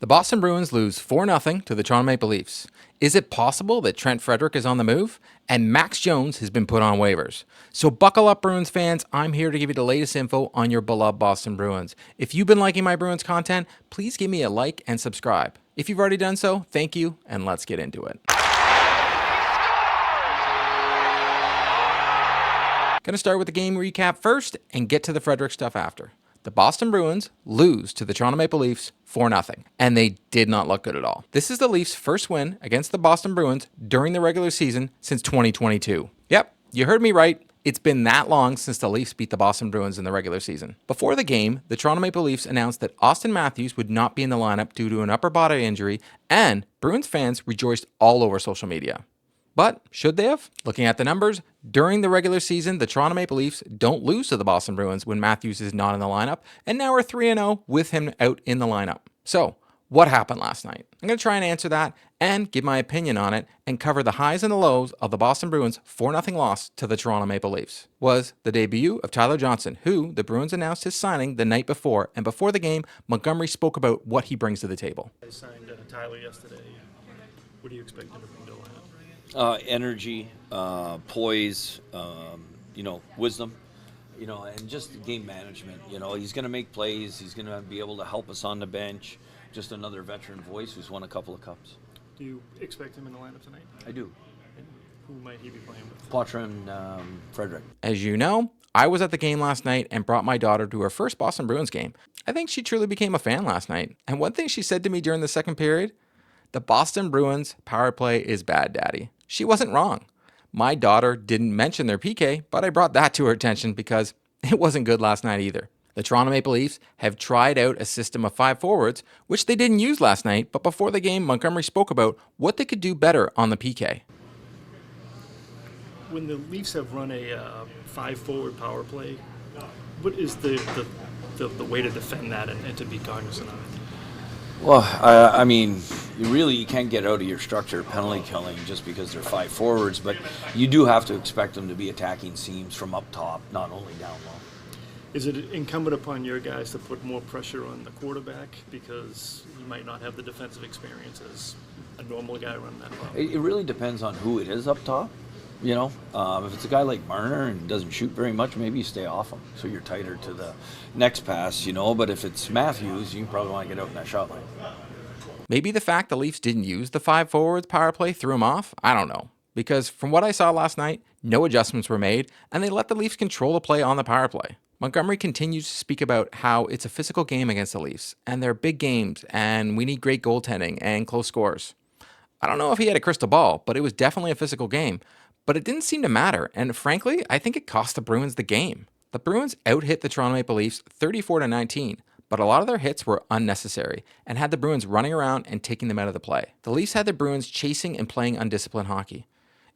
The Boston Bruins lose 4-0 to the Toronto Maple Leafs. Is it possible that Trent Frederic is on the move? And Max Jones has been put on waivers. So buckle up, Bruins fans. I'm here to give you the latest info on your beloved Boston Bruins. If you've been liking my Bruins content, please give me a like and subscribe. If you've already done so, thank you, and let's get into it. Going to start with the game recap first and get to the Frederic stuff after. The Boston Bruins lose to the Toronto Maple Leafs 4-0, and they did not look good at all. This is the Leafs' first win against the Boston Bruins during the regular season since 2022. Yep, you heard me right. It's been that long since the Leafs beat the Boston Bruins in the regular season. Before the game, the Toronto Maple Leafs announced that Austin Matthews would not be in the lineup due to an upper body injury, and Bruins fans rejoiced all over social media. But should they have? Looking at the numbers, during the regular season, the Toronto Maple Leafs don't lose to the Boston Bruins when Matthews is not in the lineup, and now we're 3-0 with him out in the lineup. So, what happened last night? I'm going to try and answer that and give my opinion on it and cover the highs and the lows of the Boston Bruins 4-0 loss to the Toronto Maple Leafs. Was the debut of Tyler Johnson, who the Bruins announced his signing the night before, and before the game, Montgomery spoke about what he brings to the table. I signed Tyler yesterday. What do you expect him to bring to the lineup? Energy, poise, wisdom, and just game management. He's going to make plays. He's going to be able to help us on the bench. Just another veteran voice who's won a couple of cups. Do you expect him in the lineup tonight? I do. And who might he be playing with? Trent Frederic. As you know, I was at the game last night and brought my daughter to her first Boston Bruins game. I think she truly became a fan last night. And one thing she said to me during the second period, the Boston Bruins power play is bad, Daddy. She wasn't wrong. My daughter didn't mention their PK, but I brought that to her attention because it wasn't good last night either. The Toronto Maple Leafs have tried out a system of 5 forwards, which they didn't use last night, but before the game, Montgomery spoke about what they could do better on the PK. When the Leafs have run a 5-forward power play, what is the way to defend that and to be cognizant of it? Well, you can't get out of your structure penalty killing just because they're 5 forwards, but you do have to expect them to be attacking seams from up top, not only down low. Is it incumbent upon your guys to put more pressure on the quarterback because he might not have the defensive experience as a normal guy running that ball? It really depends on who it is up top. If it's a guy like Marner and doesn't shoot very much, maybe you stay off him so you're tighter to the next pass, But if it's Matthews, you probably want to get out in that shot line. Maybe the fact the Leafs didn't use the 5 forwards power play threw him off? I don't know. Because from what I saw last night, no adjustments were made, and they let the Leafs control the play on the power play. Montgomery continues to speak about how it's a physical game against the Leafs, and they're big games, and we need great goaltending and close scores. I don't know if he had a crystal ball, but it was definitely a physical game. But it didn't seem to matter, and frankly, I think it cost the Bruins the game. The Bruins out-hit the Toronto Maple Leafs 34-19, but a lot of their hits were unnecessary and had the Bruins running around and taking them out of the play. The Leafs had the Bruins chasing and playing undisciplined hockey.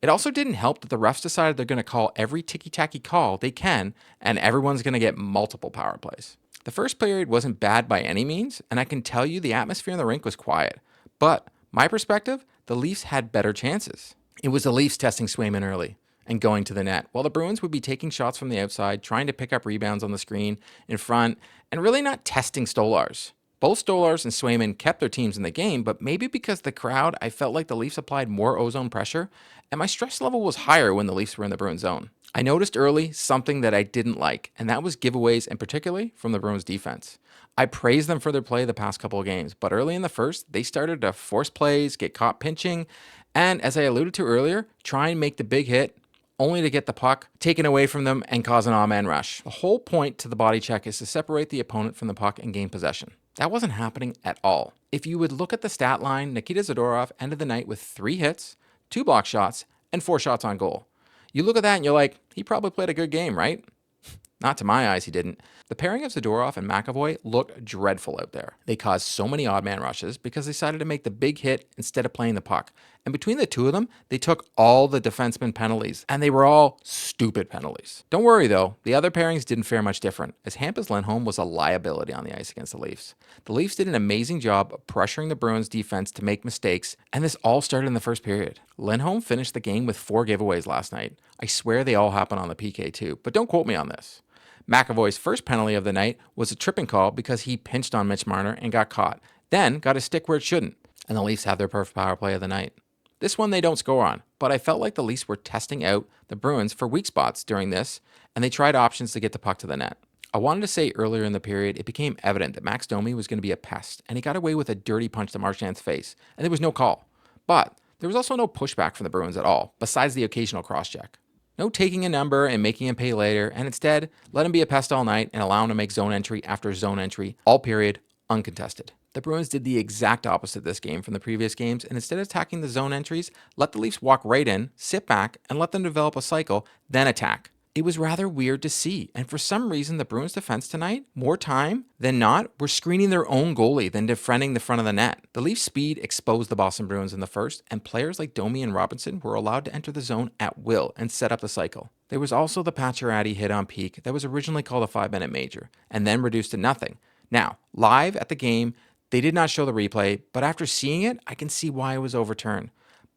It also didn't help that the refs decided they're going to call every ticky-tacky call they can, and everyone's going to get multiple power plays. The first period wasn't bad by any means, and I can tell you the atmosphere in the rink was quiet. But, my perspective, the Leafs had better chances. It was the Leafs testing Swayman early and going to the net, while the Bruins would be taking shots from the outside, trying to pick up rebounds on the screen in front, and really not testing Stolars. Both Stolars and Swayman kept their teams in the game, but maybe because the crowd, I felt like the Leafs applied more ozone pressure, and my stress level was higher when the Leafs were in the Bruins zone. I noticed early something that I didn't like, and that was giveaways, and particularly from the Bruins defense. I praised them for their play the past couple of games, but early in the first, they started to force plays, get caught pinching, and as I alluded to earlier, try and make the big hit only to get the puck taken away from them and cause an odd-man rush. The whole point to the body check is to separate the opponent from the puck and gain possession. That wasn't happening at all. If you would look at the stat line, Nikita Zadorov ended the night with 3 hits, 2 block shots, and 4 shots on goal. You look at that and you're like, he probably played a good game, right? Not to my eyes, he didn't. The pairing of Zadorov and McAvoy looked dreadful out there. They caused so many odd man rushes because they decided to make the big hit instead of playing the puck. And between the two of them, they took all the defenseman penalties, and they were all stupid penalties. Don't worry though, the other pairings didn't fare much different, as Hampus Lindholm was a liability on the ice against the Leafs. The Leafs did an amazing job of pressuring the Bruins defense to make mistakes, and this all started in the first period. Lindholm finished the game with 4 giveaways last night. I swear they all happened on the PK too, but don't quote me on this. McAvoy's first penalty of the night was a tripping call because he pinched on Mitch Marner and got caught. then got a stick where it shouldn't, and the Leafs have their perfect power play of the night. This one they don't score on, but I felt like the Leafs were testing out the Bruins for weak spots during this, and they tried options to get the puck to the net. I wanted to say earlier in the period, it became evident that Max Domi was going to be a pest, and he got away with a dirty punch to Marchand's face, and there was no call. But there was also no pushback from the Bruins at all, besides the occasional cross-check. No taking a number and making him pay later, and instead, let him be a pest all night and allow him to make zone entry after zone entry, all period, uncontested. The Bruins did the exact opposite this game from the previous games, and instead of attacking the zone entries, let the Leafs walk right in, sit back, and let them develop a cycle, then attack. It was rather weird to see, and for some reason the Bruins defense tonight, more time than not, were screening their own goalie than defending the front of the net. The Leafs' speed exposed the Boston Bruins in the first, and players like Domi and Robinson were allowed to enter the zone at will and set up the cycle. There was also the Pacioretty hit on Peak that was originally called a 5-minute major, and then reduced to nothing. Now, live at the game, they did not show the replay, but after seeing it, I can see why it was overturned.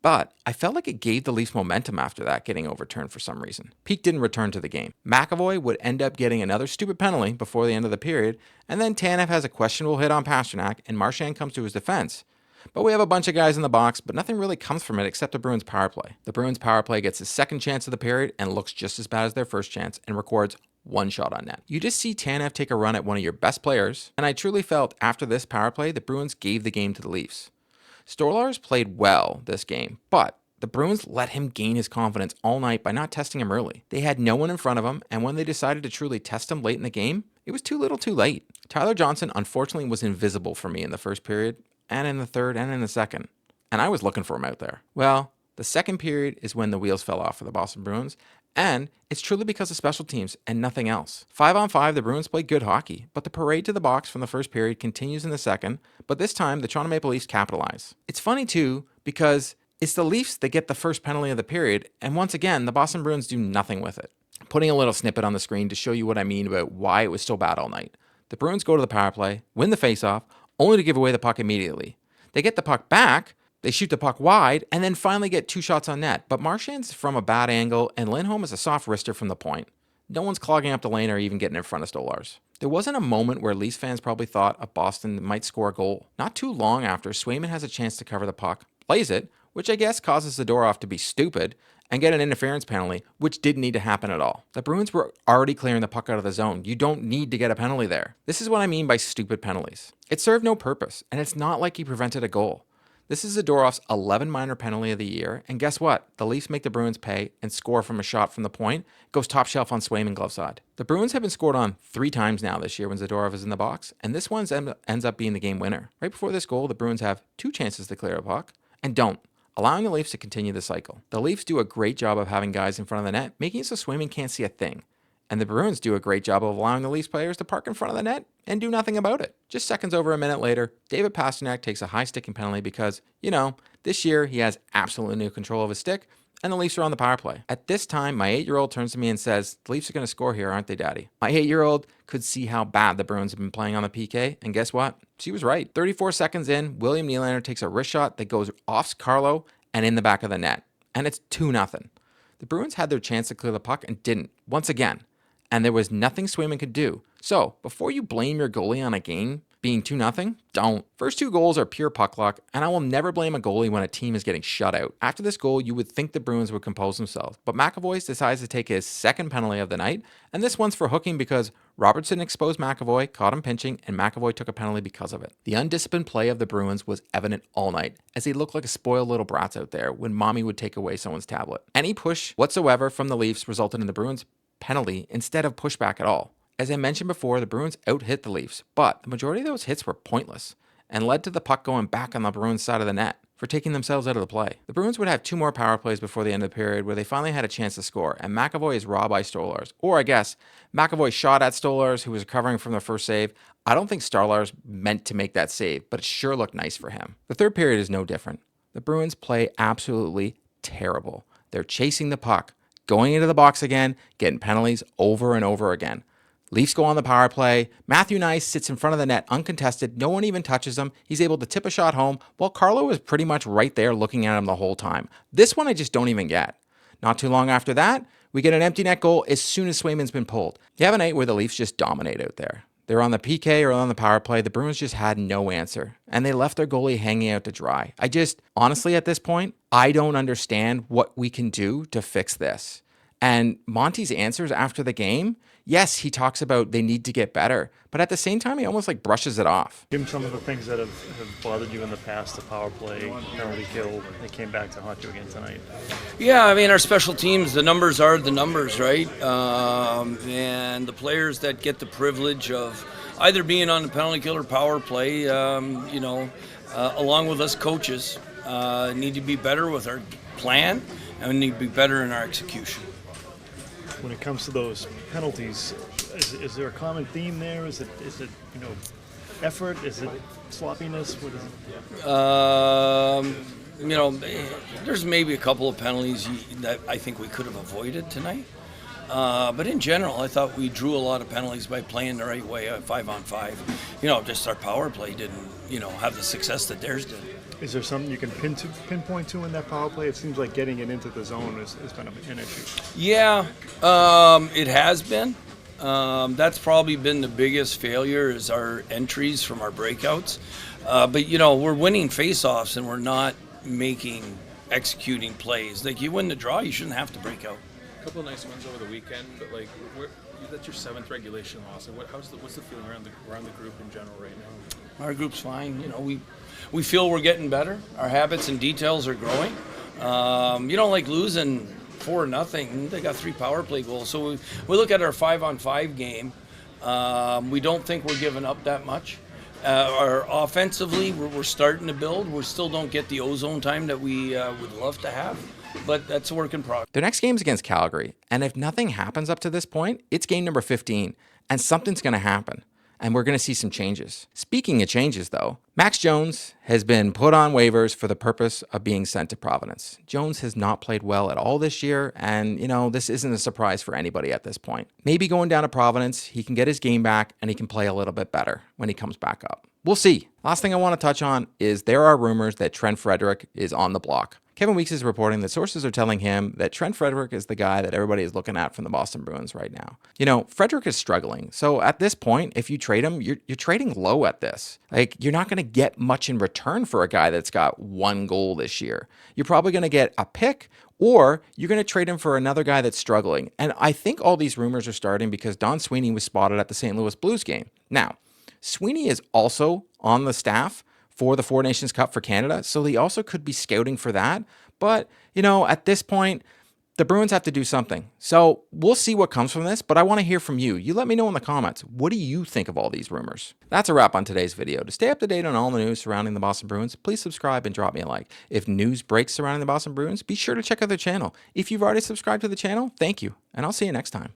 But I felt like it gave the Leafs momentum after that getting overturned for some reason. Peak didn't return to the game. McAvoy would end up getting another stupid penalty before the end of the period, and then Tanev has a questionable hit on Pastrnak, and Marchand comes to his defense. But we have a bunch of guys in the box, but nothing really comes from it except the Bruins power play. The Bruins power play gets his second chance of the period and looks just as bad as their first chance and records one shot on net. You just see Tanev take a run at one of your best players, and I truly felt after this power play, the Bruins gave the game to the Leafs. Stolarz played well this game, but the Bruins let him gain his confidence all night by not testing him early. They had no one in front of him, and when they decided to truly test him late in the game, it was too little too late. Tyler Johnson unfortunately was invisible for me in the first period, and in the third, and in the second, and I was looking for him out there. Well, the second period is when the wheels fell off for the Boston Bruins, and it's truly because of special teams and nothing else. 5-on-5, the Bruins played good hockey, but the parade to the box from the first period continues in the second, but this time the Toronto Maple Leafs capitalize. It's funny too, because it's the Leafs that get the first penalty of the period, and once again, the Boston Bruins do nothing with it. Putting a little snippet on the screen to show you what I mean about why it was so bad all night. The Bruins go to the power play, win the faceoff, only to give away the puck immediately. They get the puck back, they shoot the puck wide, and then finally get 2 shots on net. But Marchand's from a bad angle, and Lindholm is a soft wrister from the point. No one's clogging up the lane or even getting in front of Stolarz. There wasn't a moment where Leafs fans probably thought a Boston might score a goal. Not too long after, Swayman has a chance to cover the puck, plays it, which I guess causes Zadorov to be stupid, and get an interference penalty, which didn't need to happen at all. The Bruins were already clearing the puck out of the zone. You don't need to get a penalty there. This is what I mean by stupid penalties. It served no purpose, and it's not like he prevented a goal. This is Zadorov's 11th minor penalty of the year, and guess what? The Leafs make the Bruins pay and score from a shot from the point. It goes top shelf on Swayman glove side. The Bruins have been scored on 3 times now this year when Zadorov is in the box, and this one ends up being the game winner. Right before this goal, the Bruins have 2 chances to clear a puck, and don't, allowing the Leafs to continue the cycle. The Leafs do a great job of having guys in front of the net, making it so Swayman can't see a thing. And the Bruins do a great job of allowing the Leafs players to park in front of the net and do nothing about it. Just seconds over a minute later, David Pastrnak takes a high sticking penalty because, this year he has absolutely no control of his stick, and the Leafs are on the power play. At this time, my 8-year-old turns to me and says, "The Leafs are going to score here, aren't they, Daddy?" My 8-year-old could see how bad the Bruins have been playing on the PK, and guess what? She was right. 34 seconds in, William Nylander takes a wrist shot that goes off Carlo and in the back of the net, and it's 2-0. The Bruins had their chance to clear the puck and didn't, once again. And there was nothing Swayman could do. So, before you blame your goalie on a game being 2-0, don't. First 2 goals are pure puck luck, and I will never blame a goalie when a team is getting shut out. After this goal, you would think the Bruins would compose themselves, but McAvoy decides to take his second penalty of the night, and this one's for hooking because Robertson exposed McAvoy, caught him pinching, and McAvoy took a penalty because of it. The undisciplined play of the Bruins was evident all night, as they looked like a spoiled little brats out there when mommy would take away someone's tablet. Any push whatsoever from the Leafs resulted in the Bruins penalty instead of pushback at all. As I mentioned before, the Bruins out-hit the Leafs, but the majority of those hits were pointless and led to the puck going back on the Bruins side of the net for taking themselves out of the play. The Bruins would have 2 more power plays before the end of the period where they finally had a chance to score, and McAvoy is robbed by Stolarz. Or I guess, McAvoy shot at Stolarz, who was recovering from the first save. I don't think Stolarz meant to make that save, but it sure looked nice for him. The third period is no different. The Bruins play absolutely terrible. They're chasing the puck, going into the box again, getting penalties over and over again. Leafs go on the power play. Matthew Nice sits in front of the net uncontested. No one even touches him. He's able to tip a shot home while Carlo is pretty much right there looking at him the whole time. This one I just don't even get. Not too long after that, we get an empty net goal as soon as Swayman's been pulled. You have a night where the Leafs just dominate out there. They're on the PK or on the power play. The Bruins just had no answer, and they left their goalie hanging out to dry. Honestly, at this point, I don't understand what we can do to fix this. And Monty's answers after the game, yes, he talks about they need to get better, but at the same time, he almost like brushes it off. Give them some of the things that have bothered you in the past, the power play, penalty kill. They came back to haunt you again tonight. Yeah, I mean, our special teams, the numbers are the numbers, right? And the players that get the privilege of either being on the penalty kill or power play, along with us coaches, need to be better with our plan and we need to be better in our execution. When it comes to those penalties, is there a common theme there? Is it effort? Is it sloppiness? What is it? There's maybe a couple of penalties that I think we could have avoided tonight. But in general, I thought we drew a lot of penalties by playing the right way, 5-on-5. Just our power play didn't, have the success that theirs did. Is there something you can pinpoint to in that power play? It seems like getting it into the zone has been an issue. Yeah, it has been. That's probably been the biggest failure is our entries from our breakouts. But we're winning face-offs and we're not executing plays. Like you win the draw, you shouldn't have to break out. A couple of nice wins over the weekend, but that's your 7th regulation loss. What's the feeling around the group in general right now? Our group's fine. We feel we're getting better. Our habits and details are growing. You don't like losing 4-0. They got 3 power play goals. So we look at our 5-on-5 game. We don't think we're giving up that much. Our offensively, we're starting to build. We still don't get the ozone time that we would love to have, but that's a work in progress. Their next game is against Calgary, and if nothing happens up to this point, it's game number 15, and something's going to happen. And we're going to see some changes. Speaking of changes, though, Max Jones has been put on waivers for the purpose of being sent to Providence. Jones has not played well at all this year, and, this isn't a surprise for anybody at this point. Maybe going down to Providence, he can get his game back, and he can play a little bit better when he comes back up. We'll see. Last thing I want to touch on is there are rumors that Trent Frederic is on the block. Kevin Weeks is reporting that sources are telling him that Trent Frederic is the guy that everybody is looking at from the Boston Bruins right now. Frederic is struggling. So at this point, if you trade him, you're trading low at this. You're not going to get much in return for a guy that's got 1 goal this year. You're probably going to get a pick, or you're going to trade him for another guy that's struggling. And I think all these rumors are starting because Don Sweeney was spotted at the St. Louis Blues game. Now, Sweeney is also on the staff for the Four Nations Cup for Canada, so he also could be scouting for that. But, at this point, the Bruins have to do something. So we'll see what comes from this, but I want to hear from you. You let me know in the comments. What do you think of all these rumors? That's a wrap on today's video. To stay up to date on all the news surrounding the Boston Bruins, please subscribe and drop me a like. If news breaks surrounding the Boston Bruins, be sure to check out their channel. If you've already subscribed to the channel, thank you, and I'll see you next time.